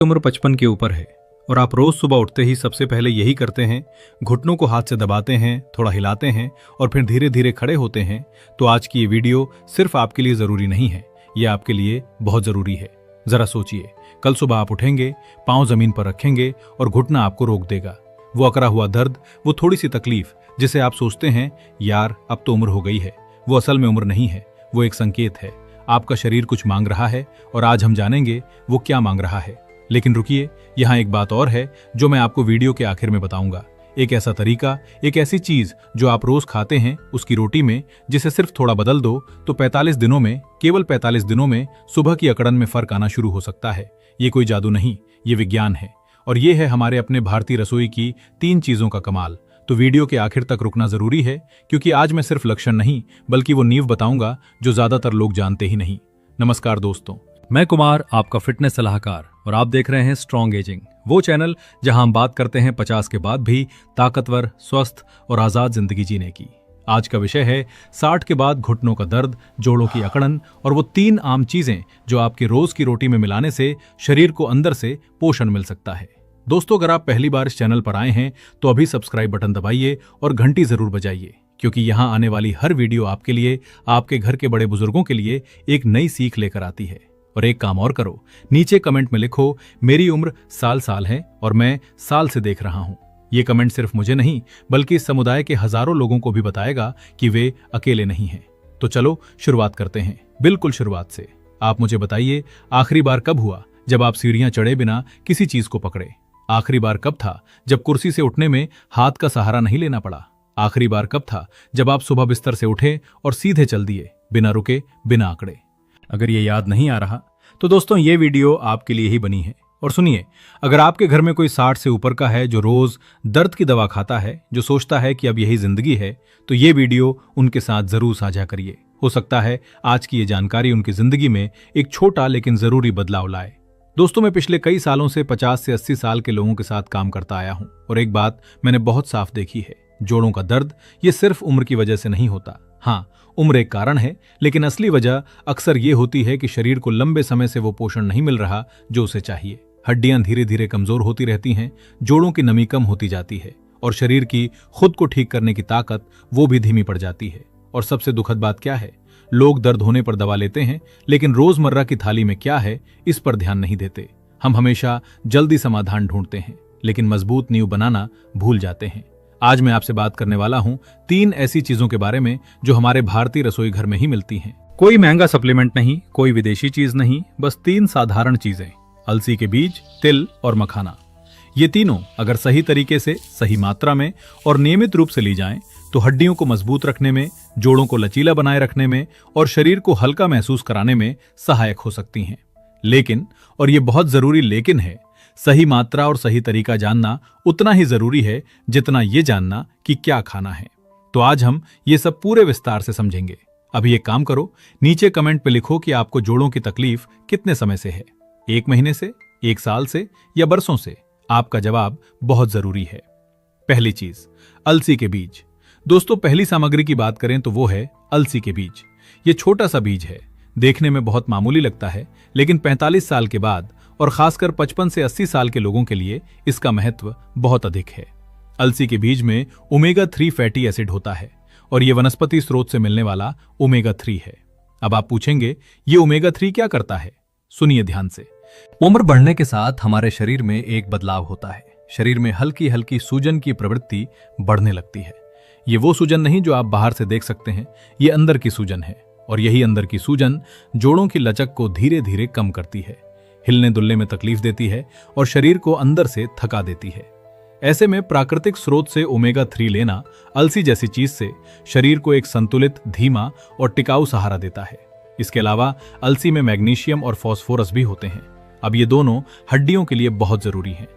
उम्र 55 के ऊपर है और आप रोज सुबह उठते ही सबसे पहले यही करते हैं, घुटनों को हाथ से दबाते हैं, थोड़ा हिलाते हैं और फिर धीरे धीरे खड़े होते हैं, तो आज की ये वीडियो सिर्फ आपके लिए जरूरी नहीं है, ये आपके लिए बहुत जरूरी है। जरा सोचिए, कल सुबह आप उठेंगे, पांव जमीन पर रखेंगे और घुटना आपको रोक देगा। वो अकड़ा हुआ दर्द, वो थोड़ी सी तकलीफ जिसे आप सोचते हैं यार अब तो उम्र हो गई है, वो असल में उम्र नहीं है, वो एक संकेत है। आपका शरीर कुछ मांग रहा है और आज हम जानेंगे वो क्या मांग रहा है। लेकिन रुकिए, यहाँ एक बात और है जो मैं आपको वीडियो के आखिर में बताऊंगा। एक ऐसा तरीका, एक ऐसी चीज जो आप रोज खाते हैं उसकी रोटी में, जिसे सिर्फ थोड़ा बदल दो तो 45 दिनों में, केवल 45 दिनों में सुबह की अकड़न में फर्क आना शुरू हो सकता है। ये कोई जादू नहीं, ये विज्ञान है और ये है हमारे अपने भारतीय रसोई की 3 चीजों का कमाल। तो वीडियो के आखिर तक रुकना जरूरी है, क्योंकि आज मैं सिर्फ लक्षण नहीं बल्कि वो नींव बताऊंगा जो ज्यादातर लोग जानते ही नहीं। नमस्कार दोस्तों, मैं कुमार, आपका फिटनेस सलाहकार, और आप देख रहे हैं स्ट्रॉन्ग एजिंग, वो चैनल जहां हम बात करते हैं 50 के बाद भी ताकतवर, स्वस्थ और आजाद जिंदगी जीने की। आज का विषय है 60 के बाद घुटनों का दर्द, जोड़ों की अकड़न और वो 3 आम चीजें जो आपके रोज की रोटी में मिलाने से शरीर को अंदर से पोषण मिल सकता है। दोस्तों, अगर आप पहली बार इस चैनल पर आए हैं तो अभी सब्सक्राइब बटन दबाइए और घंटी जरूर बजाइए, क्योंकि यहाँ आने वाली हर वीडियो आपके लिए, आपके घर के बड़े बुजुर्गों के लिए एक नई सीख लेकर आती है। और एक काम और करो, नीचे कमेंट में लिखो मेरी उम्र साल है और मैं साल से देख रहा हूँ। ये कमेंट सिर्फ मुझे नहीं बल्कि इस समुदाय के हजारों लोगों को भी बताएगा कि वे अकेले नहीं हैं। तो चलो शुरुआत करते हैं, बिल्कुल शुरुआत से। आप मुझे बताइए, आखिरी बार कब हुआ जब आप सीढ़ियां चढ़े बिना किसी चीज को पकड़े? आखिरी बार कब था जब कुर्सी से उठने में हाथ का सहारा नहीं लेना पड़ा? आखिरी बार कब था जब आप सुबह बिस्तर से उठे और सीधे चल दिए, बिना रुके, बिना आंकड़े? अगर ये याद नहीं आ रहा तो दोस्तों ये वीडियो आपके लिए ही बनी है। और सुनिए, अगर आपके घर में कोई 60 से ऊपर का है जो रोज दर्द की दवा खाता है, जो सोचता है कि अब यही जिंदगी है, तो ये वीडियो उनके साथ जरूर साझा करिए। हो सकता है आज की ये जानकारी उनकी जिंदगी में एक छोटा लेकिन जरूरी बदलाव लाए। दोस्तों, मैं पिछले कई सालों से 50 से 80 साल के लोगों के साथ काम करता आया हूं और एक बात मैंने बहुत साफ देखी है, जोड़ों का दर्द ये सिर्फ उम्र की वजह से नहीं होता। हाँ, उम्र एक कारण है, लेकिन असली वजह अक्सर ये होती है कि शरीर को लंबे समय से वो पोषण नहीं मिल रहा जो उसे चाहिए। हड्डियां धीरे धीरे कमजोर होती रहती हैं, जोड़ों की नमी कम होती जाती है और शरीर की खुद को ठीक करने की ताकत वो भी धीमी पड़ जाती है। और सबसे दुखद बात क्या है, लोग दर्द होने पर दवा लेते हैं, लेकिन रोजमर्रा की थाली में क्या है इस पर ध्यान नहीं देते। हम हमेशा जल्दी समाधान ढूंढते हैं, लेकिन मजबूत नींव बनाना भूल जाते हैं। आज मैं आपसे बात करने वाला हूं 3 ऐसी चीजों के बारे में जो हमारे भारतीय रसोई घर में ही मिलती हैं। कोई महंगा सप्लीमेंट नहीं, कोई विदेशी चीज नहीं, बस 3 साधारण चीजें, अलसी के बीज, तिल और मखाना। ये तीनों अगर सही तरीके से, सही मात्रा में और नियमित रूप से ली जाएं, तो हड्डियों को मजबूत रखने में, जोड़ों को लचीला बनाए रखने में और शरीर को हल्का महसूस कराने में सहायक हो सकती हैं। लेकिन, और ये बहुत जरूरी लेकिन है, सही मात्रा और सही तरीका जानना उतना ही जरूरी है जितना ये जानना कि क्या खाना है। तो आज हम ये सब पूरे विस्तार से समझेंगे। अभी एक काम करो, नीचे कमेंट पे लिखो कि आपको जोड़ों की तकलीफ कितने समय से है, 1 महीने से, 1 साल से या बरसों से? आपका जवाब बहुत जरूरी है। पहली चीज, अलसी के बीज। दोस्तों, पहली सामग्री की बात करें तो वो है अलसी के बीज। ये छोटा सा बीज है, देखने में बहुत मामूली लगता है, लेकिन 45 साल के बाद और खासकर 55 से 80 साल के लोगों के लिए इसका महत्व बहुत अधिक है। अलसी के बीज में ओमेगा 3 फैटी एसिड होता है और ये वनस्पति स्रोत से मिलने वाला ओमेगा 3 है। अब आप पूछेंगे, ये ओमेगा 3 क्या करता है? सुनिए ध्यान से। उम्र बढ़ने के साथ हमारे शरीर में एक बदलाव होता है। शरीर में हल्की हल्की सूजन की प्रवृत्ति बढ़ने लगती है। ये वो सूजन नहीं जो आप बाहर से देख सकते हैं, ये अंदर की सूजन है और यही अंदर की सूजन जोड़ों की लचक को धीरे धीरे कम करती है, हिलने दुलने में तकलीफ देती है और शरीर को अंदर से थका देती है। ऐसे में प्राकृतिक स्रोत से ओमेगा 3 लेना, अलसी जैसी चीज से, शरीर को एक संतुलित, धीमा और टिकाऊ सहारा देता है। इसके अलावा अलसी में मैग्नीशियम और फास्फोरस भी होते हैं। अब ये दोनों हड्डियों के लिए बहुत जरूरी हैं।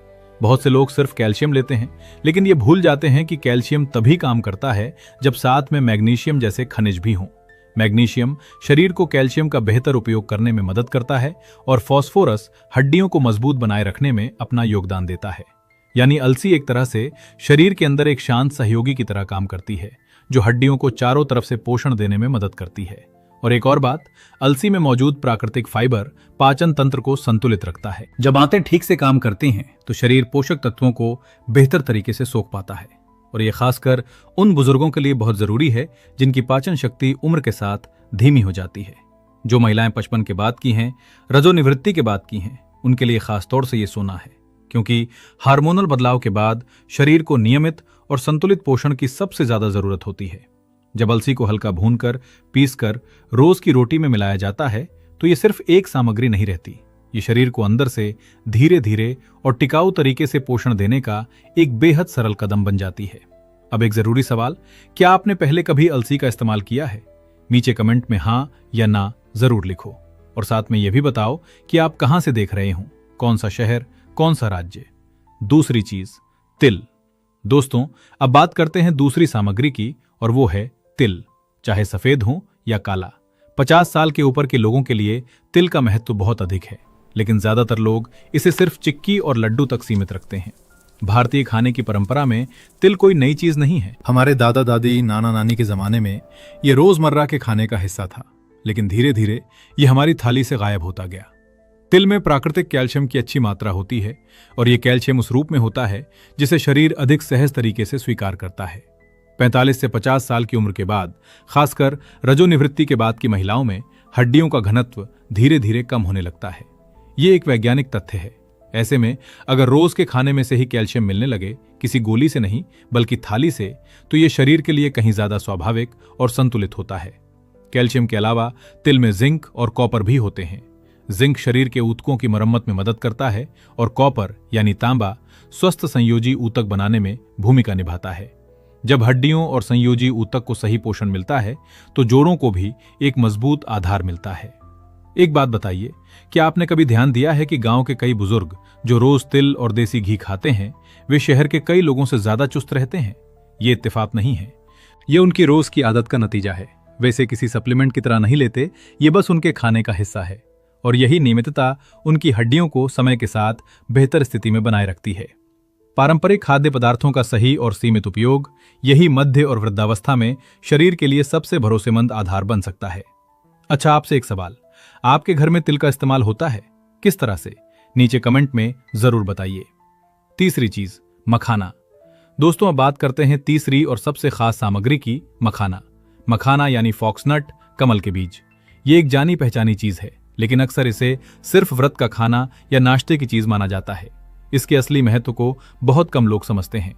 बहुत से लोग सिर्फ कैल्शियम लेते हैं, लेकिन ये भूल जाते हैं कि कैल्शियम तभी काम करता है जब साथ में मैग्नीशियम जैसे खनिज भी हों। मैग्नीशियम शरीर को कैल्शियम का बेहतर उपयोग करने में मदद करता है और फास्फोरस हड्डियों को मजबूत बनाए रखने में अपना योगदान देता है। यानी अलसी एक तरह से शरीर के अंदर एक शांत सहयोगी की तरह काम करती है, जो हड्डियों को चारों तरफ से पोषण देने में मदद करती है। और एक और बात, अलसी में मौजूद प्राकृतिक फाइबर पाचन तंत्र को संतुलित रखता है। जब आंतें ठीक से काम करती हैं तो शरीर पोषक तत्वों को बेहतर तरीके से सोख पाता है और ये खासकर उन बुजुर्गों के लिए बहुत जरूरी है जिनकी पाचन शक्ति उम्र के साथ धीमी हो जाती है। जो महिलाएं 55 के बाद की हैं, रजोनिवृत्ति के बाद की हैं, उनके लिए खास तौर से ये सोना है, क्योंकि हार्मोनल बदलाव के बाद शरीर को नियमित और संतुलित पोषण की सबसे ज्यादा जरूरत होती है। जब अलसी को हल्का भूनकर, पीसकर रोज की रोटी में मिलाया जाता है तो ये सिर्फ एक सामग्री नहीं रहती, ये शरीर को अंदर से धीरे धीरे और टिकाऊ तरीके से पोषण देने का एक बेहद सरल कदम बन जाती है। अब एक जरूरी सवाल, क्या आपने पहले कभी अलसी का इस्तेमाल किया है? नीचे कमेंट में हाँ या ना जरूर लिखो और साथ में यह भी बताओ कि आप कहां से देख रहे हो, कौन सा शहर, कौन सा राज्य। दूसरी चीज, तिल। दोस्तों, अब बात करते हैं दूसरी सामग्री की और वो है तिल। चाहे सफेद हो या काला, 50 साल के ऊपर के लोगों के लिए तिल का महत्व बहुत अधिक है, लेकिन ज्यादातर लोग इसे सिर्फ चिक्की और लड्डू तक सीमित रखते हैं। भारतीय खाने की परंपरा में तिल कोई नई चीज नहीं है। हमारे दादा दादी, नाना नानी के जमाने में ये रोजमर्रा के खाने का हिस्सा था, लेकिन धीरे धीरे ये हमारी थाली से गायब होता गया। तिल में प्राकृतिक कैल्शियम की अच्छी मात्रा होती है और ये कैल्शियम उस रूप में होता है जिसे शरीर अधिक सहज तरीके से स्वीकार करता है। 45 से 50 साल की उम्र के बाद, खासकर रजोनिवृत्ति के बाद की महिलाओं में हड्डियों का घनत्व धीरे धीरे कम होने लगता है। ये एक वैज्ञानिक तथ्य है। ऐसे में अगर रोज के खाने में से ही कैल्शियम मिलने लगे, किसी गोली से नहीं बल्कि थाली से, तो ये शरीर के लिए कहीं ज्यादा स्वाभाविक और संतुलित होता है। कैल्शियम के अलावा तिल में जिंक और कॉपर भी होते हैं। जिंक शरीर के ऊतकों की मरम्मत में मदद करता है और कॉपर यानी तांबा स्वस्थ संयोजी ऊतक बनाने में भूमिका निभाता है। जब हड्डियों और संयोजी ऊतक को सही पोषण मिलता है तो जोड़ों को भी एक मजबूत आधार मिलता है। एक बात बताइए, क्या आपने कभी ध्यान दिया है कि गांव के कई बुजुर्ग जो रोज तिल और देसी घी खाते हैं, वे शहर के कई लोगों से ज्यादा चुस्त रहते हैं? ये इत्तेफाक नहीं है, ये उनकी रोज की आदत का नतीजा है। वैसे किसी सप्लीमेंट की तरह नहीं लेते, ये बस उनके खाने का हिस्सा है और यही नियमितता उनकी हड्डियों को समय के साथ बेहतर स्थिति में बनाए रखती है। पारंपरिक खाद्य पदार्थों का सही और सीमित उपयोग, यही मध्य और वृद्धावस्था में शरीर के लिए सबसे भरोसेमंद आधार बन सकता है। अच्छा, आपसे एक सवाल, आपके घर में तिल का इस्तेमाल होता है? किस तरह से? नीचे कमेंट में जरूर बताइए। तीसरी चीज, मखाना। दोस्तों, अब बात करते हैं तीसरी और सबसे खास सामग्री की, मखाना। मखाना यानी फॉक्सनट, कमल के बीज। ये एक जानी पहचानी चीज है, लेकिन अक्सर इसे सिर्फ व्रत का खाना या नाश्ते की चीज माना जाता है। इसके असली महत्व को बहुत कम लोग समझते हैं।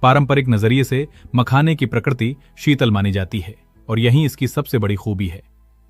पारंपरिक नजरिए से मखाने की प्रकृति शीतल मानी जाती है और यही इसकी सबसे बड़ी खूबी है।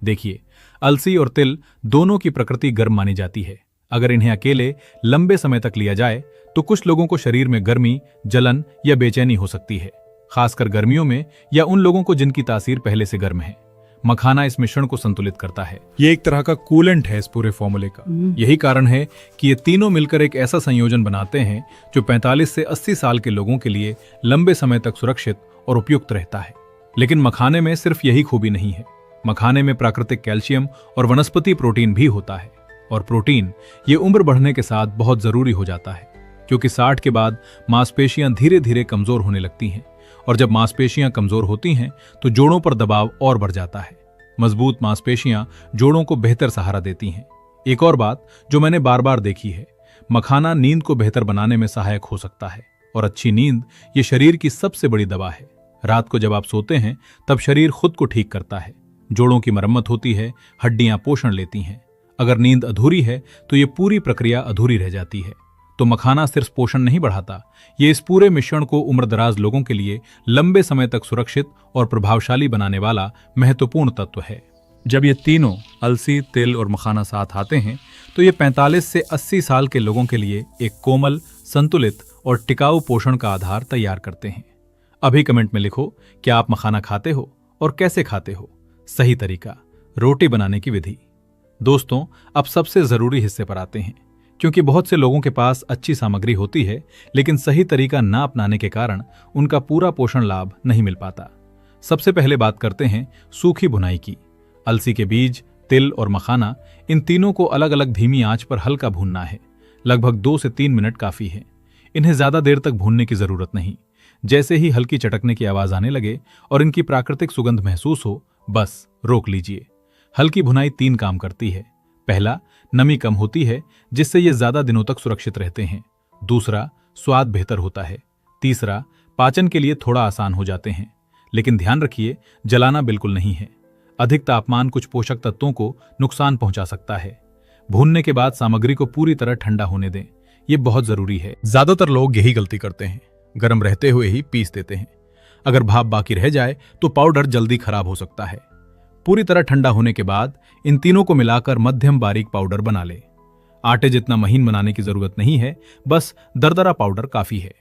देखिए, अलसी और तिल दोनों की प्रकृति गर्म मानी जाती है। अगर इन्हें अकेले लंबे समय तक लिया जाए तो कुछ लोगों को शरीर में गर्मी, जलन या बेचैनी हो सकती है, खासकर गर्मियों में या उन लोगों को जिनकी तासीर पहले से गर्म है। मखाना इस मिश्रण को संतुलित करता है। ये एक तरह का कूलेंट है इस पूरे फॉर्मूले का। यही कारण है कि ये तीनों मिलकर एक ऐसा संयोजन बनाते हैं जो 45 से 80 साल के लोगों के लिए लंबे समय तक सुरक्षित और उपयुक्त रहता है। लेकिन मखाने में सिर्फ यही खूबी नहीं है। मखाने में प्राकृतिक कैल्शियम और वनस्पति प्रोटीन भी होता है और प्रोटीन ये उम्र बढ़ने के साथ बहुत जरूरी हो जाता है, क्योंकि 60 के बाद मांसपेशियां धीरे धीरे कमजोर होने लगती हैं और जब मांसपेशियां कमजोर होती हैं तो जोड़ों पर दबाव और बढ़ जाता है। मजबूत मांसपेशियां जोड़ों को बेहतर सहारा देती हैं। एक और बात जो मैंने बार बार देखी है, मखाना नींद को बेहतर बनाने में सहायक हो सकता है और अच्छी नींद ये शरीर की सबसे बड़ी दवा है। रात को जब आप सोते हैं तब शरीर खुद को ठीक करता है, जोड़ों की मरम्मत होती है, हड्डियां पोषण लेती हैं। अगर नींद अधूरी है तो ये पूरी प्रक्रिया अधूरी रह जाती है। तो मखाना सिर्फ पोषण नहीं बढ़ाता, ये इस पूरे मिश्रण को उम्रदराज लोगों के लिए लंबे समय तक सुरक्षित और प्रभावशाली बनाने वाला महत्वपूर्ण तत्व है। जब ये तीनों अलसी, तिल और मखाना साथ आते हैं तो ये 45 से 80 साल के लोगों के लिए एक कोमल, संतुलित और टिकाऊ पोषण का आधार तैयार करते हैं। अभी कमेंट में लिखो, क्या आप मखाना खाते हो और कैसे खाते हो? सही तरीका, रोटी बनाने की विधि। दोस्तों, अब सबसे जरूरी हिस्से पर आते हैं, क्योंकि बहुत से लोगों के पास अच्छी सामग्री होती है लेकिन सही तरीका ना अपनाने के कारण उनका पूरा पोषण लाभ नहीं मिल पाता। सबसे पहले बात करते हैं सूखी भुनाई की। अलसी के बीज, तिल और मखाना, इन तीनों को अलग अलग धीमी आंच पर हल्का भूनना है। लगभग 2 से 3 मिनट काफी है। इन्हें ज्यादा देर तक भूनने की जरूरत नहीं। जैसे ही हल्की चटकने की आवाज आने लगे और इनकी प्राकृतिक सुगंध महसूस हो, बस रोक लीजिए। हल्की भुनाई 3 काम करती है। पहला, नमी कम होती है जिससे ये ज्यादा दिनों तक सुरक्षित रहते हैं। दूसरा, स्वाद बेहतर होता है। तीसरा, पाचन के लिए थोड़ा आसान हो जाते हैं। लेकिन ध्यान रखिए, जलाना बिल्कुल नहीं है। अधिक तापमान कुछ पोषक तत्वों को नुकसान पहुंचा सकता है। भूनने के बाद सामग्री को पूरी तरह ठंडा होने दें, ये बहुत जरूरी है। ज्यादातर लोग यही गलती करते हैं, गर्म रहते हुए ही पीस देते हैं। अगर भाप बाकी रह जाए तो पाउडर जल्दी खराब हो सकता है। पूरी तरह ठंडा होने के बाद इन तीनों को मिलाकर मध्यम बारीक पाउडर बना ले। आटे जितना महीन बनाने की जरूरत नहीं है, बस दरदरा पाउडर काफी है।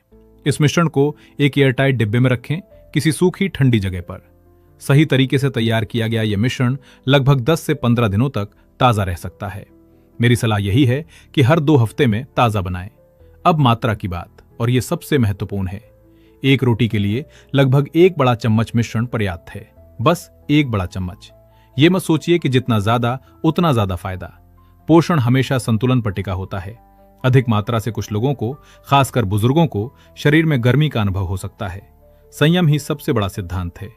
इस मिश्रण को एक एयरटाइट डिब्बे में रखें, किसी सूखी ठंडी जगह पर। सही तरीके से तैयार किया गया यह मिश्रण लगभग 10 से 15 दिनों तक ताजा रह सकता है। मेरी सलाह यही है कि हर 2 हफ्ते में ताजा बनाएं। अब मात्रा की बात, और यह सबसे महत्वपूर्ण है। एक रोटी के लिए लगभग 1 बड़ा चम्मच मिश्रण पर्याप्त है, बस 1 बड़ा चम्मच। ये मत सोचिए कि जितना ज्यादा उतना ज्यादा फायदा। पोषण हमेशा संतुलन पर टिका होता है। अधिक मात्रा से कुछ लोगों को, खासकर बुजुर्गों को, शरीर में गर्मी का अनुभव हो सकता है। संयम ही सबसे बड़ा सिद्धांत है।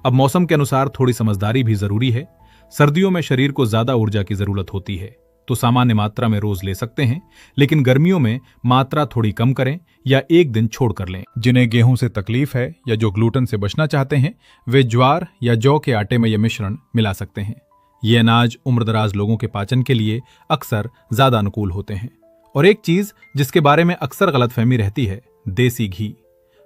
अब मौसम के अनुसार थोड़ी समझदारी भी जरूरी है। सर्दियों में शरीर को ज्यादा ऊर्जा की जरूरत होती है, तो सामान्य मात्रा में रोज ले सकते हैं। लेकिन गर्मियों में मात्रा थोड़ी कम करें या एक दिन छोड़ कर लें। जिन्हें गेहूं से तकलीफ है या जो ग्लूटेन से बचना चाहते हैं, वे ज्वार या जौ के आटे में यह मिश्रण मिला सकते हैं। ये अनाज उम्रदराज लोगों के पाचन के लिए अक्सर ज्यादा अनुकूल होते हैं। और एक चीज जिसके बारे में अक्सर गलतफहमी रहती है, देसी घी।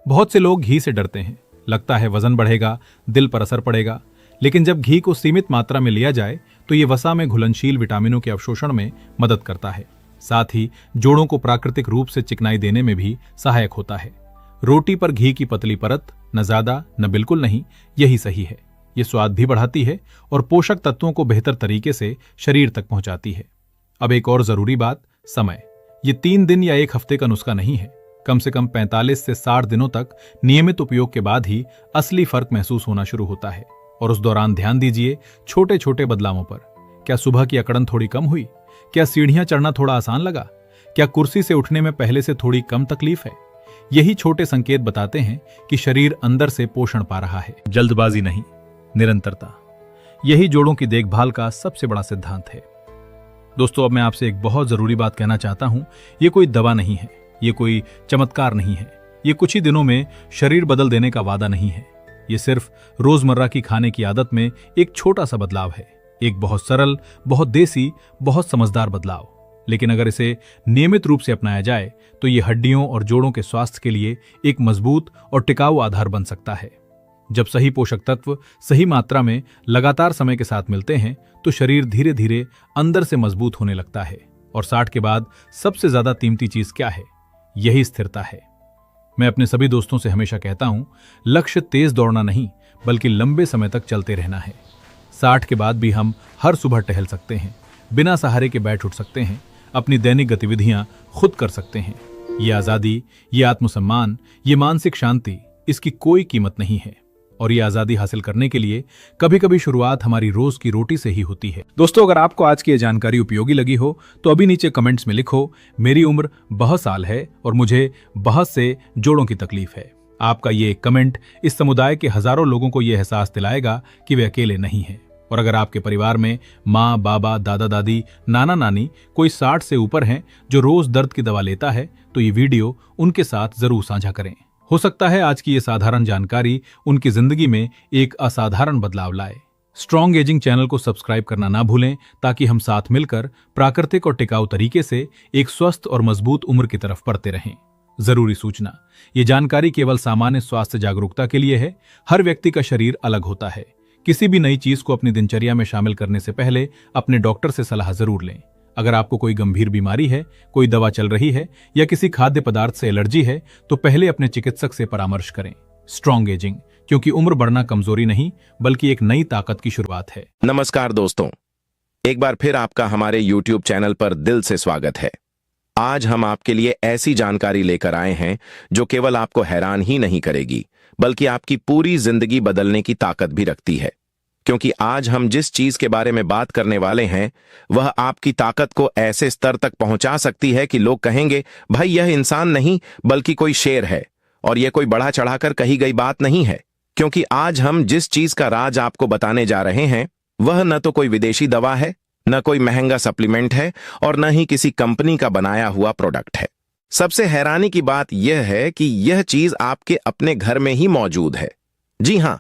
बहुत से लोग घी से डरते हैं, लगता है वजन बढ़ेगा, दिल पर असर पड़ेगा। लेकिन जब घी को सीमित मात्रा में लिया जाए तो ये वसा में घुलनशील विटामिनों के अवशोषण में मदद करता है। साथ ही जोड़ों को प्राकृतिक रूप से चिकनाई देने में भी सहायक होता है। रोटी पर घी की पतली परत, न ज्यादा न बिल्कुल नहीं, यही सही है। ये स्वाद भी बढ़ाती है और पोषक तत्वों को बेहतर तरीके से शरीर तक पहुंचाती है। अब एक और जरूरी बात, समय। ये 3 दिन या 1 हफ्ते का नुस्खा नहीं है। कम से कम 45 से 60 दिनों तक नियमित उपयोग के बाद ही असली फर्क महसूस होना शुरू होता है। और उस दौरान ध्यान दीजिए छोटे छोटे बदलावों पर। क्या सुबह की अकड़न थोड़ी कम हुई? क्या सीढ़ियां चढ़ना थोड़ा आसान लगा? क्या कुर्सी से उठने में पहले से थोड़ी कम तकलीफ है? यही छोटे संकेत बताते हैं कि शरीर अंदर से पोषण पा रहा है। जल्दबाजी नहीं, निरंतरता, यही जोड़ों की देखभाल का सबसे बड़ा सिद्धांत है। दोस्तों, अब मैं आपसे एक बहुत जरूरी बात कहना चाहता हूं। ये कोई दवा नहीं है, ये कोई चमत्कार नहीं है, ये कुछ ही दिनों में शरीर बदल देने का वादा नहीं है। ये सिर्फ रोजमर्रा की खाने की आदत में एक छोटा सा बदलाव है। एक बहुत सरल, बहुत देसी, बहुत समझदार बदलाव। लेकिन अगर इसे नियमित रूप से अपनाया जाए तो ये हड्डियों और जोड़ों के स्वास्थ्य के लिए एक मजबूत और टिकाऊ आधार बन सकता है। जब सही पोषक तत्व सही मात्रा में लगातार समय के साथ मिलते हैं तो शरीर धीरे धीरे अंदर से मजबूत होने लगता है। और 60 के बाद सबसे ज्यादा कीमती चीज क्या है? यही स्थिरता है। मैं अपने सभी दोस्तों से हमेशा कहता हूं, लक्ष्य तेज दौड़ना नहीं बल्कि लंबे समय तक चलते रहना है। 60 के बाद भी हम हर सुबह टहल सकते हैं, बिना सहारे के बैठ उठ सकते हैं, अपनी दैनिक गतिविधियां खुद कर सकते हैं। ये आजादी, ये आत्मसम्मान, ये मानसिक शांति, इसकी कोई कीमत नहीं है। और ये आजादी हासिल करने के लिए कभी कभी शुरुआत हमारी रोज की रोटी से ही होती है। दोस्तों, अगर आपको आज की ये जानकारी उपयोगी लगी हो तो अभी नीचे कमेंट्स में लिखो, मेरी उम्र 62 साल है और मुझे बहुत से जोड़ों की तकलीफ है। आपका ये कमेंट इस समुदाय के हजारों लोगों को यह एहसास दिलाएगा कि वे अकेले नहीं हैं। और अगर आपके परिवार में माँ, बाबा, दादा दादी, नाना नानी कोई 60 से ऊपर हैं जो रोज दर्द की दवा लेता है तो ये वीडियो उनके साथ जरूर साझा करें। हो सकता है आज की ये साधारण जानकारी उनकी जिंदगी में एक असाधारण बदलाव लाए। स्ट्रॉन्ग एजिंग चैनल को सब्सक्राइब करना ना भूलें ताकि हम साथ मिलकर प्राकृतिक और टिकाऊ तरीके से एक स्वस्थ और मजबूत उम्र की तरफ बढ़ते रहें। जरूरी सूचना, ये जानकारी केवल सामान्य स्वास्थ्य जागरूकता के लिए है। हर व्यक्ति का शरीर अलग होता है। किसी भी नई चीज को अपनी दिनचर्या में शामिल करने से पहले अपने डॉक्टर से सलाह जरूर लें। अगर आपको कोई गंभीर बीमारी है, कोई दवा चल रही है या किसी खाद्य पदार्थ से एलर्जी है तो पहले अपने चिकित्सक से परामर्श करें। स्ट्रॉन्ग एजिंग, क्योंकि उम्र बढ़ना कमजोरी नहीं बल्कि एक नई ताकत की शुरुआत है। नमस्कार दोस्तों, एक बार फिर आपका हमारे YouTube चैनल पर दिल से स्वागत है। आज हम आपके लिए ऐसी जानकारी लेकर आए हैं जो केवल आपको हैरान ही नहीं करेगी बल्कि आपकी पूरी जिंदगी बदलने की ताकत भी रखती है। क्योंकि आज हम जिस चीज के बारे में बात करने वाले हैं वह आपकी ताकत को ऐसे स्तर तक पहुंचा सकती है कि लोग कहेंगे, भाई यह इंसान नहीं बल्कि कोई शेर है। और यह कोई बढ़ा चढ़ाकर कही गई बात नहीं है, क्योंकि आज हम जिस चीज का राज आपको बताने जा रहे हैं वह न तो कोई विदेशी दवा है, न कोई महंगा सप्लीमेंट है और न ही किसी कंपनी का बनाया हुआ प्रोडक्ट है। सबसे हैरानी की बात यह है कि यह चीज आपके अपने घर में ही मौजूद है। जी हां,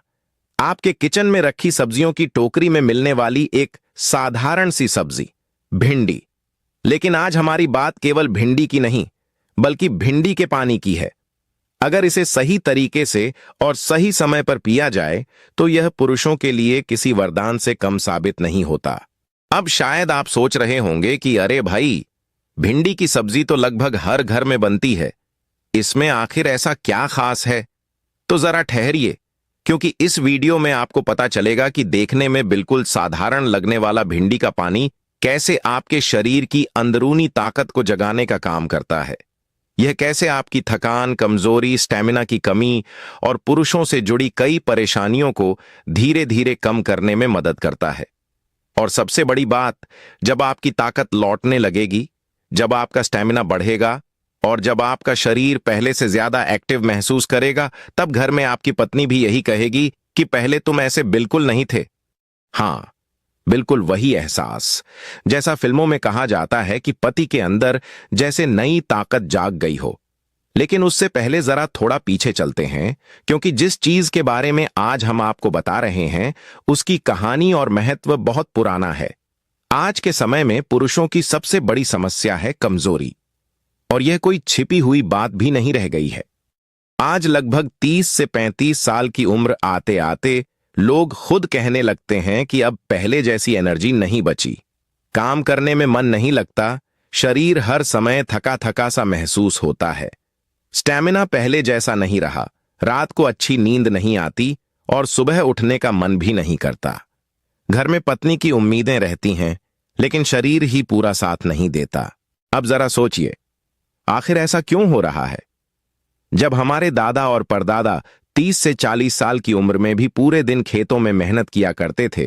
आपके किचन में रखी सब्जियों की टोकरी में मिलने वाली एक साधारण सी सब्जी, भिंडी। लेकिन आज हमारी बात केवल भिंडी की नहीं, बल्कि भिंडी के पानी की है। अगर इसे सही तरीके से और सही समय पर पिया जाए तो यह पुरुषों के लिए किसी वरदान से कम साबित नहीं होता। अब शायद आप सोच रहे होंगे कि अरे भाई, भिंडी की सब्जी तो लगभग हर घर में बनती है, इसमें आखिर ऐसा क्या खास है? तो जरा ठहरिए, क्योंकि इस वीडियो में आपको पता चलेगा कि देखने में बिल्कुल साधारण लगने वाला भिंडी का पानी कैसे आपके शरीर की अंदरूनी ताकत को जगाने का काम करता है। यह कैसे आपकी थकान, कमजोरी, स्टैमिना की कमी और पुरुषों से जुड़ी कई परेशानियों को धीरे धीरे कम करने में मदद करता है। और सबसे बड़ी बात, जब आपकी ताकत लौटने लगेगी, जब आपका स्टैमिना बढ़ेगा और जब आपका शरीर पहले से ज्यादा एक्टिव महसूस करेगा, तब घर में आपकी पत्नी भी यही कहेगी कि पहले तुम ऐसे बिल्कुल नहीं थे। हां, बिल्कुल वही एहसास जैसा फिल्मों में कहा जाता है कि पति के अंदर जैसे नई ताकत जाग गई हो। लेकिन उससे पहले जरा थोड़ा पीछे चलते हैं, क्योंकि जिस चीज के बारे में आज हम आपको बता रहे हैं उसकी कहानी और महत्व बहुत पुराना है। आज के समय में पुरुषों की सबसे बड़ी समस्या है कमजोरी, और यह कोई छिपी हुई बात भी नहीं रह गई है। आज लगभग 30 से 35 साल की उम्र आते आते लोग खुद कहने लगते हैं कि अब पहले जैसी एनर्जी नहीं बची, काम करने में मन नहीं लगता, शरीर हर समय थका थका सा महसूस होता है, स्टैमिना पहले जैसा नहीं रहा, रात को अच्छी नींद नहीं आती और सुबह उठने का मन भी नहीं करता। घर में पत्नी की उम्मीदें रहती हैं, लेकिन शरीर ही पूरा साथ नहीं देता। अब जरा सोचिए, आखिर ऐसा क्यों हो रहा है? जब हमारे दादा और परदादा 30 से 40 साल की उम्र में भी पूरे दिन खेतों में मेहनत किया करते थे,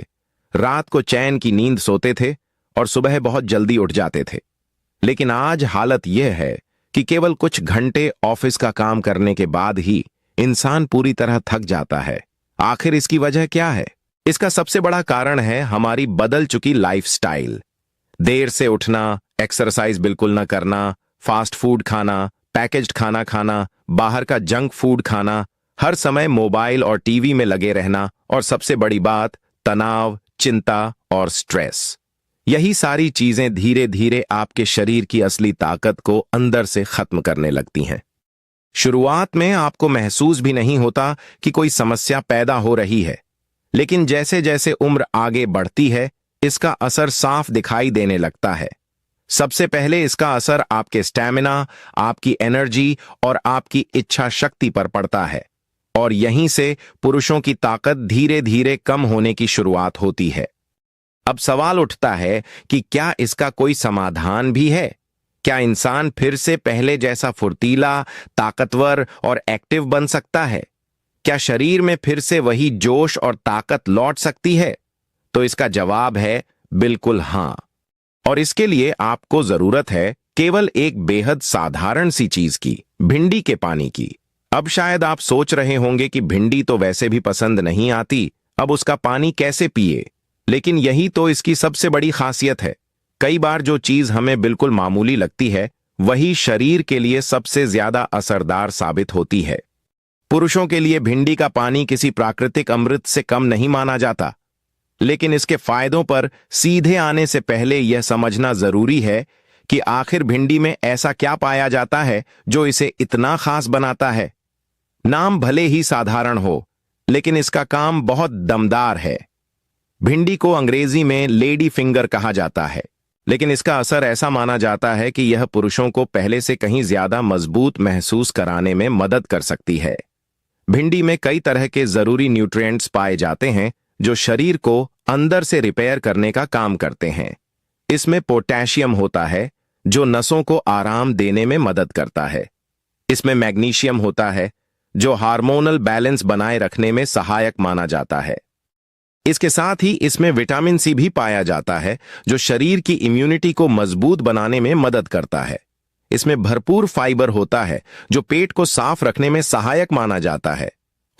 रात को चैन की नींद सोते थे और सुबह बहुत जल्दी उठ जाते थे। लेकिन आज हालत यह है कि केवल कुछ घंटे ऑफिस का काम करने के बाद ही इंसान पूरी तरह थक जाता है। आखिर इसकी वजह क्या है? इसका सबसे बड़ा कारण है हमारी बदल चुकी लाइफस्टाइल। देर से उठना, एक्सरसाइज बिल्कुल न करना, फास्ट फूड खाना, पैकेज्ड खाना खाना, बाहर का जंक फूड खाना, हर समय मोबाइल और टीवी में लगे रहना, और सबसे बड़ी बात, तनाव, चिंता और स्ट्रेस। यही सारी चीजें धीरे धीरे आपके शरीर की असली ताकत को अंदर से खत्म करने लगती हैं। शुरुआत में आपको महसूस भी नहीं होता कि कोई समस्या पैदा हो रही है, लेकिन जैसे जैसे उम्र आगे बढ़ती है इसका असर साफ दिखाई देने लगता है। सबसे पहले इसका असर आपके स्टैमिना, आपकी एनर्जी और आपकी इच्छा शक्ति पर पड़ता है, और यहीं से पुरुषों की ताकत धीरे धीरे कम होने की शुरुआत होती है। अब सवाल उठता है कि क्या इसका कोई समाधान भी है? क्या इंसान फिर से पहले जैसा फुर्तीला, ताकतवर और एक्टिव बन सकता है? क्या शरीर में फिर से वही जोश और ताकत लौट सकती है? तो इसका जवाब है बिल्कुल हां। और इसके लिए आपको जरूरत है केवल एक बेहद साधारण सी चीज की, भिंडी के पानी की। अब शायद आप सोच रहे होंगे कि भिंडी तो वैसे भी पसंद नहीं आती, अब उसका पानी कैसे पिए? लेकिन यही तो इसकी सबसे बड़ी खासियत है। कई बार जो चीज हमें बिल्कुल मामूली लगती है, वही शरीर के लिए सबसे ज्यादा असरदार साबित होती है। पुरुषों के लिए भिंडी का पानी किसी प्राकृतिक अमृत से कम नहीं माना जाता, लेकिन इसके फायदों पर सीधे आने से पहले यह समझना जरूरी है कि आखिर भिंडी में ऐसा क्या पाया जाता है जो इसे इतना खास बनाता है। नाम भले ही साधारण हो, लेकिन इसका काम बहुत दमदार है। भिंडी को अंग्रेजी में लेडी फिंगर कहा जाता है, लेकिन इसका असर ऐसा माना जाता है कि यह पुरुषों को पहले से कहीं ज्यादा मजबूत महसूस कराने में मदद कर सकती है। भिंडी में कई तरह के जरूरी न्यूट्रिएंट्स पाए जाते हैं जो शरीर को अंदर से रिपेयर करने का काम करते हैं। इसमें पोटेशियम होता है जो नसों को आराम देने में मदद करता है। इसमें मैग्नीशियम होता है जो हार्मोनल बैलेंस बनाए रखने में सहायक माना जाता है। इसके साथ ही इसमें विटामिन सी भी पाया जाता है जो शरीर की इम्यूनिटी को मजबूत बनाने में मदद करता है। इसमें भरपूर फाइबर होता है जो पेट को साफ रखने में सहायक माना जाता है,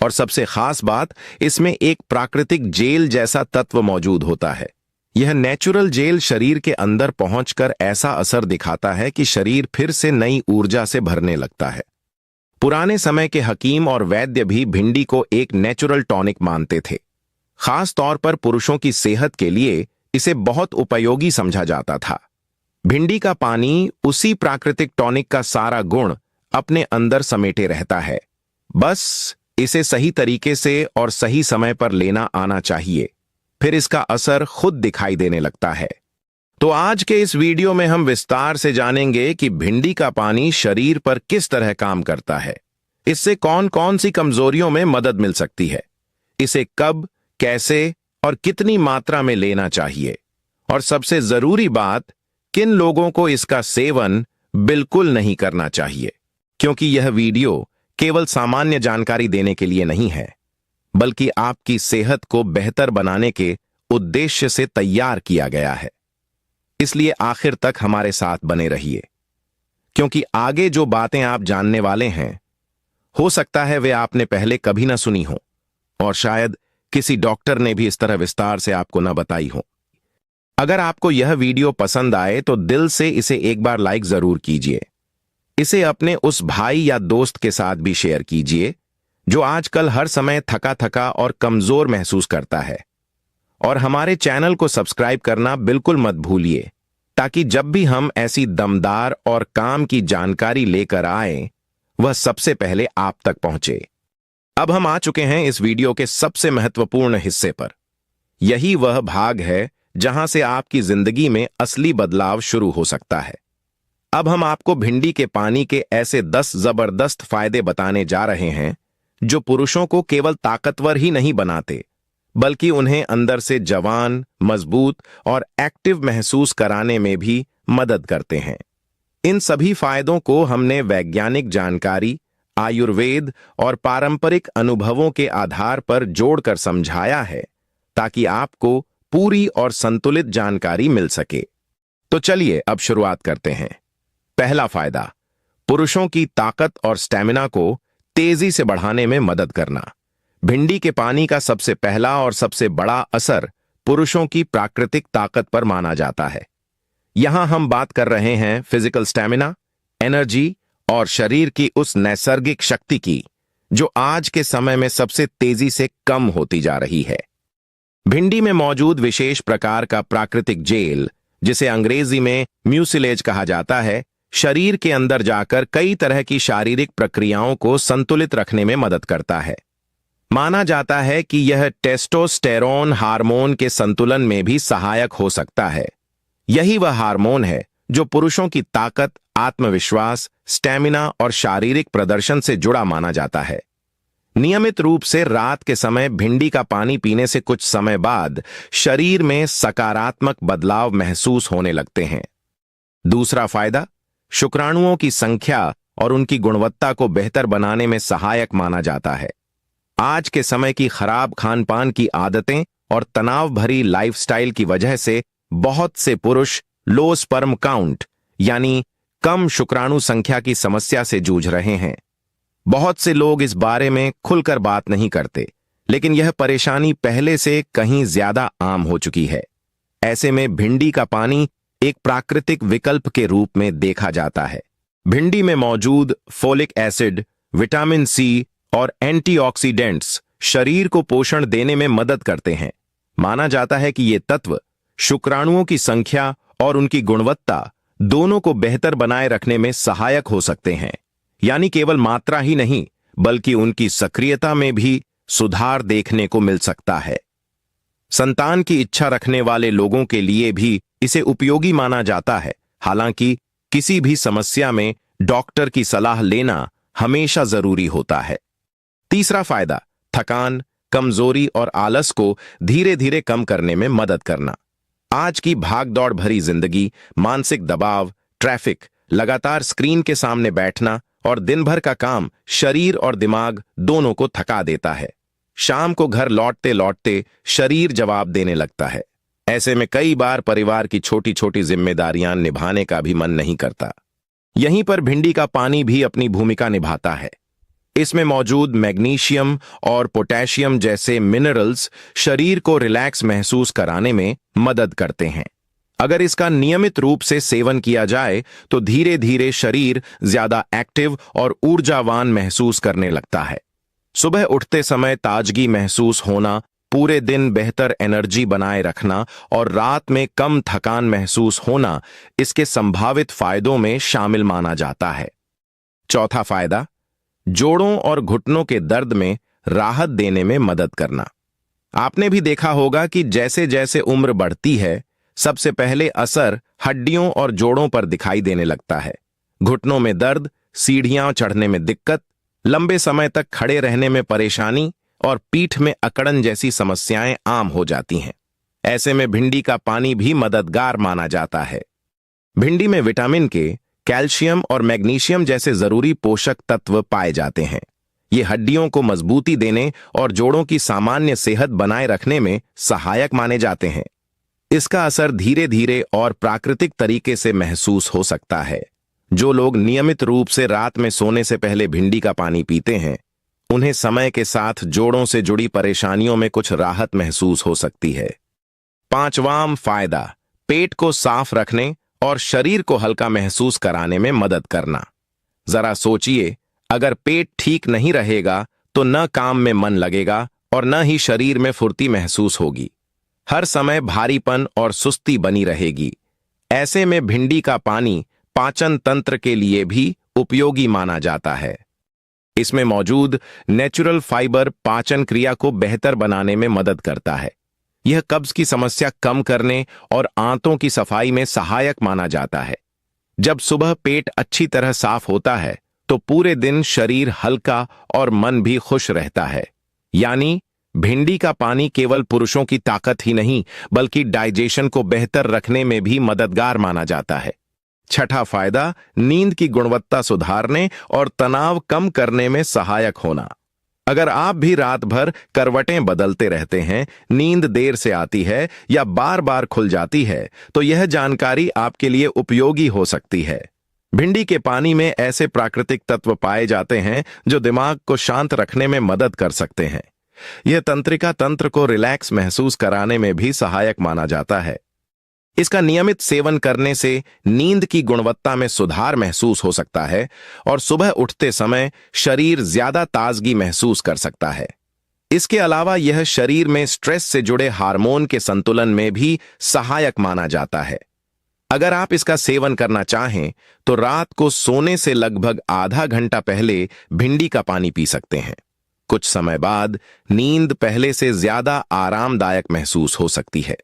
और सबसे खास बात, इसमें एक प्राकृतिक जेल जैसा तत्व मौजूद होता है। यह नेचुरल जेल शरीर के अंदर पहुंचकर ऐसा असर दिखाता है कि शरीर फिर से नई ऊर्जा से भरने लगता है। पुराने समय के हकीम और वैद्य भी भिंडी को एक नेचुरल टॉनिक मानते थे। खास तौर पर पुरुषों की सेहत के लिए इसे बहुत उपयोगी समझा जाता था। भिंडी का पानी उसी प्राकृतिक टॉनिक का सारा गुण अपने अंदर समेटे रहता है। बस इसे सही तरीके से और सही समय पर लेना आना चाहिए, फिर इसका असर खुद दिखाई देने लगता है। तो आज के इस वीडियो में हम विस्तार से जानेंगे कि भिंडी का पानी शरीर पर किस तरह काम करता है, इससे कौन कौन सी कमजोरियों में मदद मिल सकती है, इसे कब, कैसे और कितनी मात्रा में लेना चाहिए, और सबसे जरूरी बात, किन लोगों को इसका सेवन बिल्कुल नहीं करना चाहिए। क्योंकि यह वीडियो केवल सामान्य जानकारी देने के लिए नहीं है, बल्कि आपकी सेहत को बेहतर बनाने के उद्देश्य से तैयार किया गया है। इसलिए आखिर तक हमारे साथ बने रहिए, क्योंकि आगे जो बातें आप जानने वाले हैं, हो सकता है वे आपने पहले कभी ना सुनी हो, और शायद किसी डॉक्टर ने भी इस तरह विस्तार से आपको ना बताई हो। अगर आपको यह वीडियो पसंद आए तो दिल से इसे एक बार लाइक जरूर कीजिए। इसे अपने उस भाई या दोस्त के साथ भी शेयर कीजिए जो आजकल हर समय थका थका और कमजोर महसूस करता है। और हमारे चैनल को सब्सक्राइब करना बिल्कुल मत भूलिए, ताकि जब भी हम ऐसी दमदार और काम की जानकारी लेकर आए, वह सबसे पहले आप तक पहुंचे। अब हम आ चुके हैं इस वीडियो के सबसे महत्वपूर्ण हिस्से पर। यही वह भाग है जहां से आपकी जिंदगी में असली बदलाव शुरू हो सकता है। अब हम आपको भिंडी के पानी के ऐसे 10 जबरदस्त फायदे बताने जा रहे हैं जो पुरुषों को केवल ताकतवर ही नहीं बनाते, बल्कि उन्हें अंदर से जवान, मजबूत और एक्टिव महसूस कराने में भी मदद करते हैं। इन सभी फायदों को हमने वैज्ञानिक जानकारी, आयुर्वेद और पारंपरिक अनुभवों के आधार पर जोड़कर समझाया है, ताकि आपको पूरी और संतुलित जानकारी मिल सके। तो चलिए अब शुरुआत करते हैं। पहला फायदा, पुरुषों की ताकत और स्टैमिना को तेजी से बढ़ाने में मदद करना। भिंडी के पानी का सबसे पहला और सबसे बड़ा असर पुरुषों की प्राकृतिक ताकत पर माना जाता है। यहां हम बात कर रहे हैं फिजिकल स्टैमिना, एनर्जी और शरीर की उस नैसर्गिक शक्ति की जो आज के समय में सबसे तेजी से कम होती जा रही है। भिंडी में मौजूद विशेष प्रकार का प्राकृतिक जेल, जिसे अंग्रेजी में म्यूसिलेज कहा जाता है, शरीर के अंदर जाकर कई तरह की शारीरिक प्रक्रियाओं को संतुलित रखने में मदद करता है। माना जाता है कि यह टेस्टोस्टेरोन हार्मोन के संतुलन में भी सहायक हो सकता है। यही वह हार्मोन है जो पुरुषों की ताकत, आत्मविश्वास, स्टैमिना और शारीरिक प्रदर्शन से जुड़ा माना जाता है। नियमित रूप से रात के समय भिंडी का पानी पीने से कुछ समय बाद शरीर में सकारात्मक बदलाव महसूस होने लगते हैं। दूसरा फायदा, शुक्राणुओं की संख्या और उनकी गुणवत्ता को बेहतर बनाने में सहायक माना जाता है। आज के समय की खराब खान-पान की आदतें और तनाव भरी लाइफस्टाइल की वजह से बहुत से पुरुष लो स्पर्म काउंट यानी कम शुक्राणु संख्या की समस्या से जूझ रहे हैं। बहुत से लोग इस बारे में खुलकर बात नहीं करते, लेकिन यह परेशानी पहले से कहीं ज्यादा आम हो चुकी है। ऐसे में भिंडी का पानी एक प्राकृतिक विकल्प के रूप में देखा जाता है। भिंडी में मौजूद फोलिक एसिड, विटामिन सी और एंटीऑक्सीडेंट्स शरीर को पोषण देने में मदद करते हैं। माना जाता है कि ये तत्व शुक्राणुओं की संख्या और उनकी गुणवत्ता दोनों को बेहतर बनाए रखने में सहायक हो सकते हैं। यानी केवल मात्रा ही नहीं, बल्कि उनकी सक्रियता में भी सुधार देखने को मिल सकता है। संतान की इच्छा रखने वाले लोगों के लिए भी इसे उपयोगी माना जाता है। हालांकि किसी भी समस्या में डॉक्टर की सलाह लेना हमेशा जरूरी होता है। तीसरा फायदा, थकान, कमजोरी और आलस को धीरे धीरे कम करने में मदद करना। आज की भागदौड़ भरी जिंदगी, मानसिक दबाव, ट्रैफिक, लगातार स्क्रीन के सामने बैठना और दिन भर का काम शरीर और दिमाग दोनों को थका देता है। शाम को घर लौटते लौटते शरीर जवाब देने लगता है। ऐसे में कई बार परिवार की छोटी छोटी जिम्मेदारियां निभाने का भी मन नहीं करता। यहीं पर भिंडी का पानी भी अपनी भूमिका निभाता है। इसमें मौजूद मैग्नीशियम और पोटेशियम जैसे मिनरल्स शरीर को रिलैक्स महसूस कराने में मदद करते हैं। अगर इसका नियमित रूप से सेवन किया जाए तो धीरे धीरे शरीर ज्यादा एक्टिव और ऊर्जावान महसूस करने लगता है। सुबह उठते समय ताजगी महसूस होना, पूरे दिन बेहतर एनर्जी बनाए रखना और रात में कम थकान महसूस होना इसके संभावित फायदों में शामिल माना जाता है। चौथा फायदा, जोड़ों और घुटनों के दर्द में राहत देने में मदद करना। आपने भी देखा होगा कि जैसे जैसे उम्र बढ़ती है, सबसे पहले असर हड्डियों और जोड़ों पर दिखाई देने लगता है। घुटनों में दर्द, सीढ़ियां चढ़ने में दिक्कत, लंबे समय तक खड़े रहने में परेशानी और पीठ में अकड़न जैसी समस्याएं आम हो जाती हैं। ऐसे में भिंडी का पानी भी मददगार माना जाता है। भिंडी में विटामिन के, कैल्शियम और मैग्नीशियम जैसे जरूरी पोषक तत्व पाए जाते हैं। ये हड्डियों को मजबूती देने और जोड़ों की सामान्य सेहत बनाए रखने में सहायक माने जाते हैं। इसका असर धीरे धीरे और प्राकृतिक तरीके से महसूस हो सकता है। जो लोग नियमित रूप से रात में सोने से पहले भिंडी का पानी पीते हैं, उन्हें समय के साथ जोड़ों से जुड़ी परेशानियों में कुछ राहत महसूस हो सकती है। पांचवां फायदा, पेट को साफ रखने और शरीर को हल्का महसूस कराने में मदद करना। जरा सोचिए, अगर पेट ठीक नहीं रहेगा तो न काम में मन लगेगा और न ही शरीर में फुर्ती महसूस होगी। हर समय भारीपन और सुस्ती बनी रहेगी। ऐसे में भिंडी का पानी पाचन तंत्र के लिए भी उपयोगी माना जाता है। इसमें मौजूद नेचुरल फाइबर पाचन क्रिया को बेहतर बनाने में मदद करता है। यह कब्ज की समस्या कम करने और आंतों की सफाई में सहायक माना जाता है। जब सुबह पेट अच्छी तरह साफ होता है तो पूरे दिन शरीर हल्का और मन भी खुश रहता है। यानी भिंडी का पानी केवल पुरुषों की ताकत ही नहीं, बल्कि डाइजेशन को बेहतर रखने में भी मददगार माना जाता है। छठा फायदा, नींद की गुणवत्ता सुधारने और तनाव कम करने में सहायक होना। अगर आप भी रात भर करवटें बदलते रहते हैं, नींद देर से आती है या बार बार खुल जाती है, तो यह जानकारी आपके लिए उपयोगी हो सकती है। भिंडी के पानी में ऐसे प्राकृतिक तत्व पाए जाते हैं जो दिमाग को शांत रखने में मदद कर सकते हैं। यह तंत्रिका तंत्र को रिलैक्स महसूस कराने में भी सहायक माना जाता है। इसका नियमित सेवन करने से नींद की गुणवत्ता में सुधार महसूस हो सकता है और सुबह उठते समय शरीर ज्यादा ताजगी महसूस कर सकता है। इसके अलावा यह शरीर में स्ट्रेस से जुड़े हार्मोन के संतुलन में भी सहायक माना जाता है। अगर आप इसका सेवन करना चाहें तो रात को सोने से लगभग आधा घंटा पहले भिंडी का पानी पी सकते हैं। कुछ समय बाद नींद पहले से ज्यादा आरामदायक महसूस हो सकती है।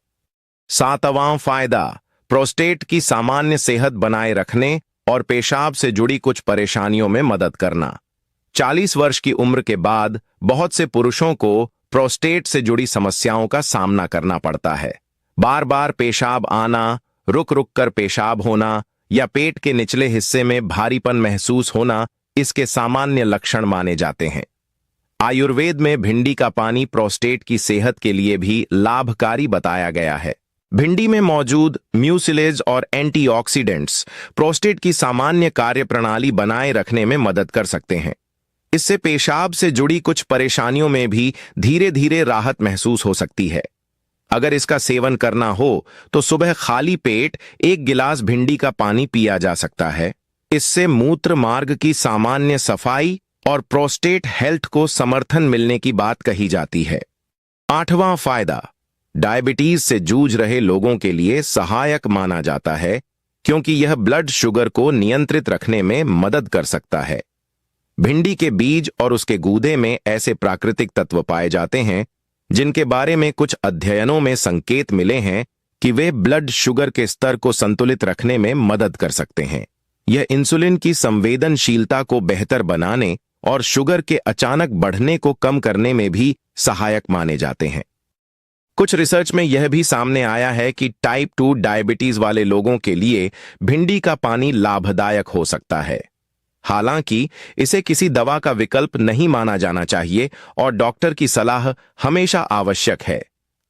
सातवां फायदा, प्रोस्टेट की सामान्य सेहत बनाए रखने और पेशाब से जुड़ी कुछ परेशानियों में मदद करना। 40 वर्ष की उम्र के बाद बहुत से पुरुषों को प्रोस्टेट से जुड़ी समस्याओं का सामना करना पड़ता है। बार बार पेशाब आना, रुक रुक कर पेशाब होना या पेट के निचले हिस्से में भारीपन महसूस होना इसके सामान्य लक्षण माने जाते हैं। आयुर्वेद में भिंडी का पानी प्रोस्टेट की सेहत के लिए भी लाभकारी बताया गया है। भिंडी में मौजूद म्यूसिलेज और एंटीऑक्सीडेंट्स प्रोस्टेट की सामान्य कार्यप्रणाली बनाए रखने में मदद कर सकते हैं। इससे पेशाब से जुड़ी कुछ परेशानियों में भी धीरे धीरे राहत महसूस हो सकती है। अगर इसका सेवन करना हो तो सुबह खाली पेट 1 गिलास भिंडी का पानी पिया जा सकता है। इससे मूत्र मार्ग की सामान्य सफाई और प्रोस्टेट हेल्थ को समर्थन मिलने की बात कही जाती है। 8वां फायदा, डायबिटीज से जूझ रहे लोगों के लिए सहायक माना जाता है क्योंकि यह ब्लड शुगर को नियंत्रित रखने में मदद कर सकता है। भिंडी के बीज और उसके गूदे में ऐसे प्राकृतिक तत्व पाए जाते हैं जिनके बारे में कुछ अध्ययनों में संकेत मिले हैं कि वे ब्लड शुगर के स्तर को संतुलित रखने में मदद कर सकते हैं। यह इंसुलिन की संवेदनशीलता को बेहतर बनाने और शुगर के अचानक बढ़ने को कम करने में भी सहायक माने जाते हैं। कुछ रिसर्च में यह भी सामने आया है कि टाइप 2 डायबिटीज वाले लोगों के लिए भिंडी का पानी लाभदायक हो सकता है। हालांकि इसे किसी दवा का विकल्प नहीं माना जाना चाहिए और डॉक्टर की सलाह हमेशा आवश्यक है।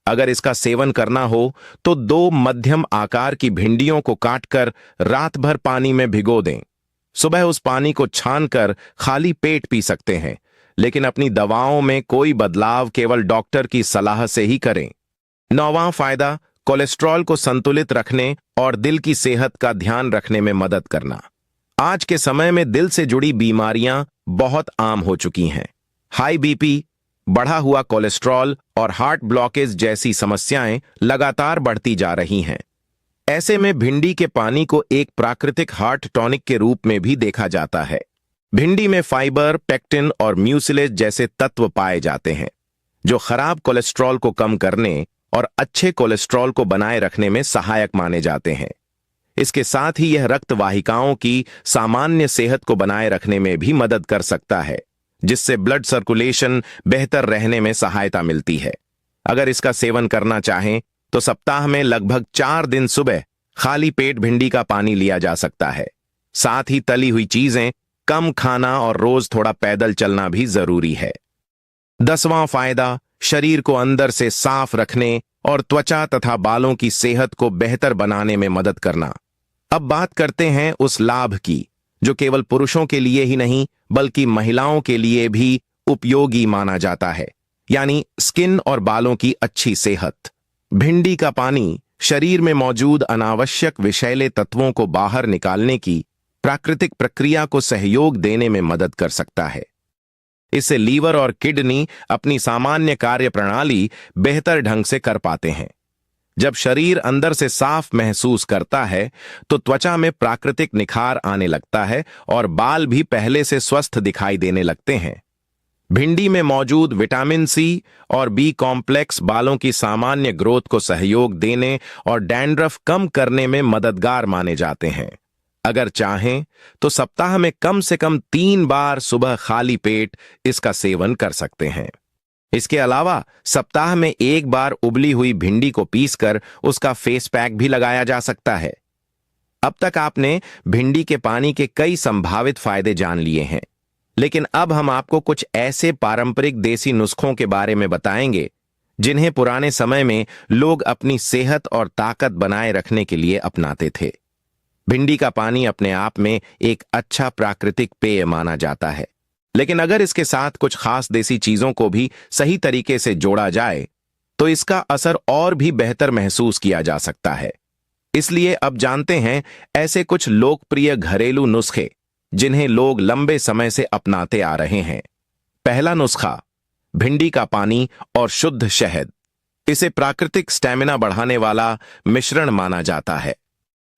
अगर इसका सेवन करना हो तो 2 मध्यम आकार की भिंडियों को काटकर रात भर पानी में भिगो दें। सुबह उस पानी को छानकर खाली पेट पी सकते हैं, लेकिन अपनी दवाओं में कोई बदलाव केवल डॉक्टर की सलाह से ही करें। 9वां फायदा, कोलेस्ट्रॉल को संतुलित रखने और दिल की सेहत का ध्यान रखने में मदद करना। आज के समय में दिल से जुड़ी बीमारियां बहुत आम हो चुकी हैं। हाई बीपी, बढ़ा हुआ कोलेस्ट्रॉल और हार्ट ब्लॉकेज जैसी समस्याएं लगातार बढ़ती जा रही हैं। ऐसे में भिंडी के पानी को एक प्राकृतिक हार्ट टॉनिक के रूप में भी देखा जाता है। भिंडी में फाइबर, पेक्टिन और म्यूसिलेज जैसे तत्व पाए जाते हैं, जो खराब कोलेस्ट्रॉल को कम करने और अच्छे कोलेस्ट्रॉल को बनाए रखने में सहायक माने जाते हैं। इसके साथ ही यह रक्त वाहिकाओं की सामान्य सेहत को बनाए रखने में भी मदद कर सकता है, जिससे ब्लड सर्कुलेशन बेहतर रहने में सहायता मिलती है। अगर इसका सेवन करना चाहें तो सप्ताह में लगभग 4 दिन सुबह खाली पेट भिंडी का पानी लिया जा सकता है। साथ ही तली हुई चीजें कम खाना और रोज थोड़ा पैदल चलना भी जरूरी है। 10वां फायदा, शरीर को अंदर से साफ रखने और त्वचा तथा बालों की सेहत को बेहतर बनाने में मदद करना। अब बात करते हैं उस लाभ की जो केवल पुरुषों के लिए ही नहीं बल्कि महिलाओं के लिए भी उपयोगी माना जाता है, यानी स्किन और बालों की अच्छी सेहत। भिंडी का पानी शरीर में मौजूद अनावश्यक विषैले तत्वों को बाहर निकालने की प्राकृतिक प्रक्रिया को सहयोग देने में मदद कर सकता है। इससे लीवर और किडनी अपनी सामान्य कार्य प्रणाली बेहतर ढंग से कर पाते हैं। जब शरीर अंदर से साफ महसूस करता है तो त्वचा में प्राकृतिक निखार आने लगता है और बाल भी पहले से स्वस्थ दिखाई देने लगते हैं। भिंडी में मौजूद विटामिन सी और बी कॉम्प्लेक्स बालों की सामान्य ग्रोथ को सहयोग देने और डैंड्रफ कम करने में मददगार माने जाते हैं। अगर चाहें तो सप्ताह में कम से कम 3 बार सुबह खाली पेट इसका सेवन कर सकते हैं। इसके अलावा सप्ताह में 1 बार उबली हुई भिंडी को पीसकर उसका फेस पैक भी लगाया जा सकता है। अब तक आपने भिंडी के पानी के कई संभावित फायदे जान लिए हैं, लेकिन अब हम आपको कुछ ऐसे पारंपरिक देसी नुस्खों के बारे में बताएंगे जिन्हें पुराने समय में लोग अपनी सेहत और ताकत बनाए रखने के लिए अपनाते थे। भिंडी का पानी अपने आप में एक अच्छा प्राकृतिक पेय माना जाता है, लेकिन अगर इसके साथ कुछ खास देसी चीजों को भी सही तरीके से जोड़ा जाए तो इसका असर और भी बेहतर महसूस किया जा सकता है। इसलिए अब जानते हैं ऐसे कुछ लोकप्रिय घरेलू नुस्खे जिन्हें लोग लंबे समय से अपनाते आ रहे हैं। पहला नुस्खा, भिंडी का पानी और शुद्ध शहद। इसे प्राकृतिक स्टैमिना बढ़ाने वाला मिश्रण माना जाता है।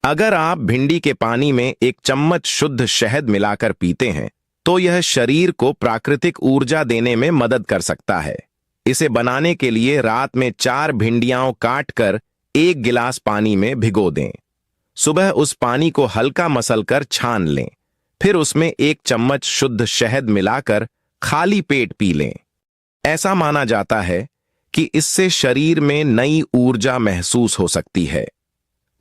अगर आप भिंडी के पानी में 1 चम्मच शुद्ध शहद मिलाकर पीते हैं तो यह शरीर को प्राकृतिक ऊर्जा देने में मदद कर सकता है। इसे बनाने के लिए रात में 4 भिंडियां काटकर 1 गिलास पानी में भिगो दें। सुबह उस पानी को हल्का मसलकर छान लें, फिर उसमें 1 चम्मच शुद्ध शहद मिलाकर खाली पेट पी लें। ऐसा माना जाता है कि इससे शरीर में नई ऊर्जा महसूस हो सकती है।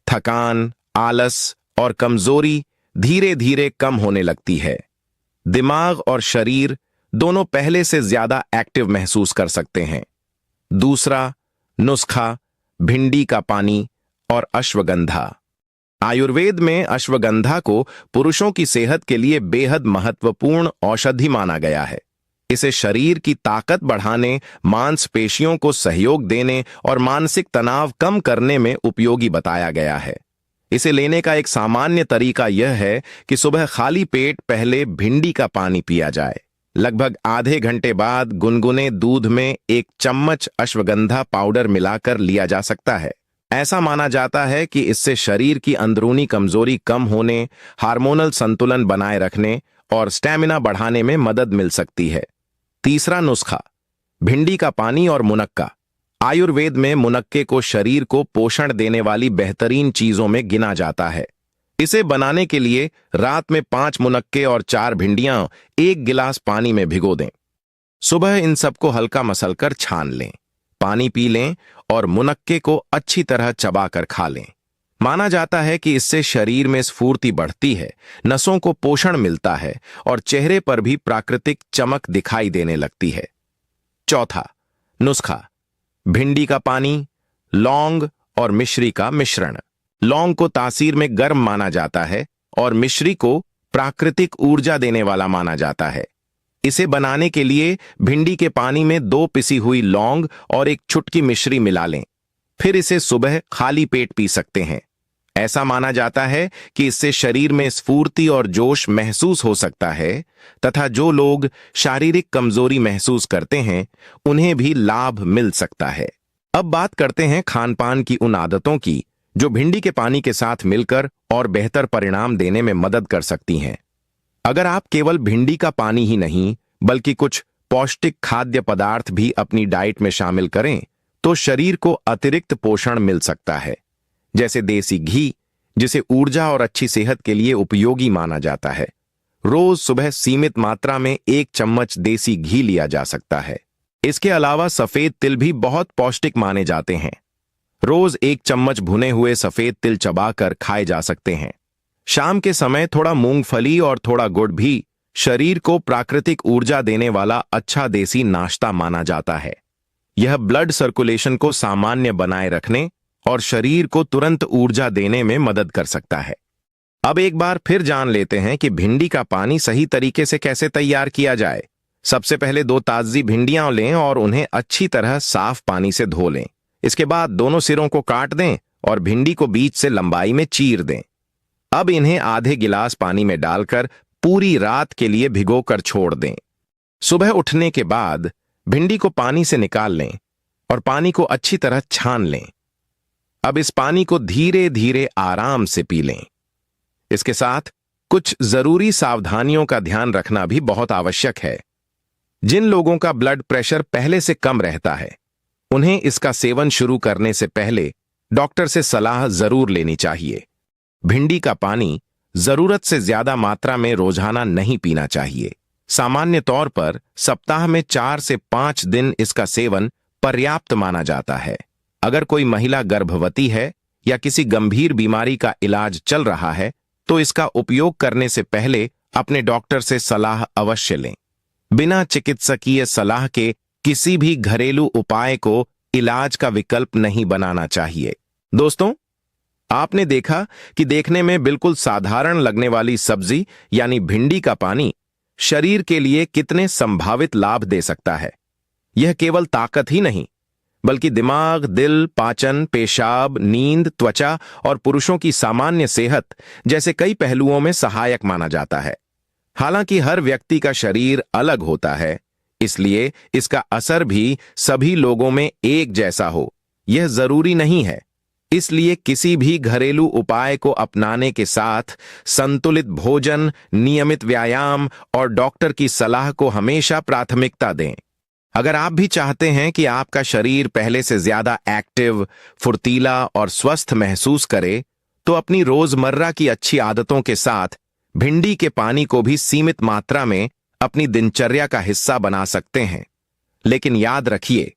थकान, आलस और कमजोरी धीरे धीरे कम होने लगती है। दिमाग और शरीर दोनों पहले से ज्यादा एक्टिव महसूस कर सकते हैं। दूसरा नुस्खा, भिंडी का पानी और अश्वगंधा। आयुर्वेद में अश्वगंधा को पुरुषों की सेहत के लिए बेहद महत्वपूर्ण औषधि माना गया है। इसे शरीर की ताकत बढ़ाने, मांसपेशियों को सहयोग देने और मानसिक तनाव कम करने में उपयोगी बताया गया है। इसे लेने का एक सामान्य तरीका यह है कि सुबह खाली पेट पहले भिंडी का पानी पिया जाए। लगभग आधे घंटे बाद गुनगुने दूध में 1 चम्मच अश्वगंधा पाउडर मिलाकर लिया जा सकता है। ऐसा माना जाता है कि इससे शरीर की अंदरूनी कमजोरी कम होने, हार्मोनल संतुलन बनाए रखने और स्टैमिना बढ़ाने में मदद मिल सकती है। तीसरा नुस्खा, भिंडी का पानी और मुनक्का। आयुर्वेद में मुनक्के को शरीर को पोषण देने वाली बेहतरीन चीजों में गिना जाता है। इसे बनाने के लिए रात में 5 मुनक्के और 4 भिंडियां 1 गिलास पानी में भिगो दें। सुबह इन सबको हल्का मसलकर छान लें, पानी पी लें और मुनक्के को अच्छी तरह चबाकर खा लें। माना जाता है कि इससे शरीर में स्फूर्ति बढ़ती है, नसों को पोषण मिलता है और चेहरे पर भी प्राकृतिक चमक दिखाई देने लगती है। चौथा नुस्खा, भिंडी का पानी, लौंग और मिश्री का मिश्रण। लौंग को तासीर में गर्म माना जाता है और मिश्री को प्राकृतिक ऊर्जा देने वाला माना जाता है। इसे बनाने के लिए भिंडी के पानी में 2 पिसी हुई लौंग और 1 चुटकी मिश्री मिला लें। फिर इसे सुबह खाली पेट पी सकते हैं। ऐसा माना जाता है कि इससे शरीर में स्फूर्ति और जोश महसूस हो सकता है तथा जो लोग शारीरिक कमजोरी महसूस करते हैं उन्हें भी लाभ मिल सकता है। अब बात करते हैं खानपान की उन आदतों की जो भिंडी के पानी के साथ मिलकर और बेहतर परिणाम देने में मदद कर सकती हैं। अगर आप केवल भिंडी का पानी ही नहीं बल्कि कुछ पौष्टिक खाद्य पदार्थ भी अपनी डाइट में शामिल करें तो शरीर को अतिरिक्त पोषण मिल सकता है, जैसे देसी घी, जिसे ऊर्जा और अच्छी सेहत के लिए उपयोगी माना जाता है। रोज सुबह सीमित मात्रा में 1 चम्मच देसी घी लिया जा सकता है। इसके अलावा सफेद तिल भी बहुत पौष्टिक माने जाते हैं। रोज 1 चम्मच भुने हुए सफेद तिल चबाकर खाए जा सकते हैं। शाम के समय थोड़ा मूंगफली और थोड़ा गुड़ भी शरीर को प्राकृतिक ऊर्जा देने वाला अच्छा देसी नाश्ता माना जाता है। यह ब्लड सर्कुलेशन को सामान्य बनाए रखने और शरीर को तुरंत ऊर्जा देने में मदद कर सकता है। अब एक बार फिर जान लेते हैं कि भिंडी का पानी सही तरीके से कैसे तैयार किया जाए। सबसे पहले 2 ताजी भिंडियां लें और उन्हें अच्छी तरह साफ पानी से धो लें। इसके बाद दोनों सिरों को काट दें और भिंडी को बीच से लंबाई में चीर दें। अब इन्हें आधे गिलास पानी में डालकर पूरी रात के लिए भिगोकर छोड़ दें। सुबह उठने के बाद भिंडी को पानी से निकाल लें और पानी को अच्छी तरह छान लें। अब इस पानी को धीरे धीरे आराम से पी लें। इसके साथ कुछ जरूरी सावधानियों का ध्यान रखना भी बहुत आवश्यक है। जिन लोगों का ब्लड प्रेशर पहले से कम रहता है उन्हें इसका सेवन शुरू करने से पहले डॉक्टर से सलाह जरूर लेनी चाहिए। भिंडी का पानी जरूरत से ज्यादा मात्रा में रोजाना नहीं पीना चाहिए। सामान्य तौर पर सप्ताह में 4 से 5 दिन इसका सेवन पर्याप्त माना जाता है। अगर कोई महिला गर्भवती है या किसी गंभीर बीमारी का इलाज चल रहा है तो इसका उपयोग करने से पहले अपने डॉक्टर से सलाह अवश्य लें। बिना चिकित्सकीय सलाह के किसी भी घरेलू उपाय को इलाज का विकल्प नहीं बनाना चाहिए। दोस्तों, आपने देखा कि देखने में बिल्कुल साधारण लगने वाली सब्जी यानी भिंडी का पानी शरीर के लिए कितने संभावित लाभ दे सकता है। यह केवल ताकत ही नहीं बल्कि दिमाग, दिल, पाचन, पेशाब, नींद, त्वचा और पुरुषों की सामान्य सेहत जैसे कई पहलुओं में सहायक माना जाता है। हालांकि हर व्यक्ति का शरीर अलग होता है, इसलिए इसका असर भी सभी लोगों में एक जैसा हो यह जरूरी नहीं है। इसलिए किसी भी घरेलू उपाय को अपनाने के साथ संतुलित भोजन, नियमित व्यायाम और डॉक्टर की सलाह को हमेशा प्राथमिकता दें। अगर आप भी चाहते हैं कि आपका शरीर पहले से ज्यादा एक्टिव, फुर्तीला और स्वस्थ महसूस करे, तो अपनी रोजमर्रा की अच्छी आदतों के साथ भिंडी के पानी को भी सीमित मात्रा में अपनी दिनचर्या का हिस्सा बना सकते हैं। लेकिन याद रखिए,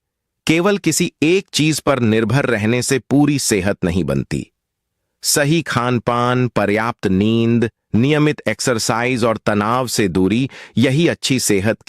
केवल किसी एक चीज पर निर्भर रहने से पूरी सेहत नहीं बनती। सही खानपान, पर्याप्त नींद, नियमित एक्सरसाइज और तनाव से दूरी, यही अच्छी सेहत की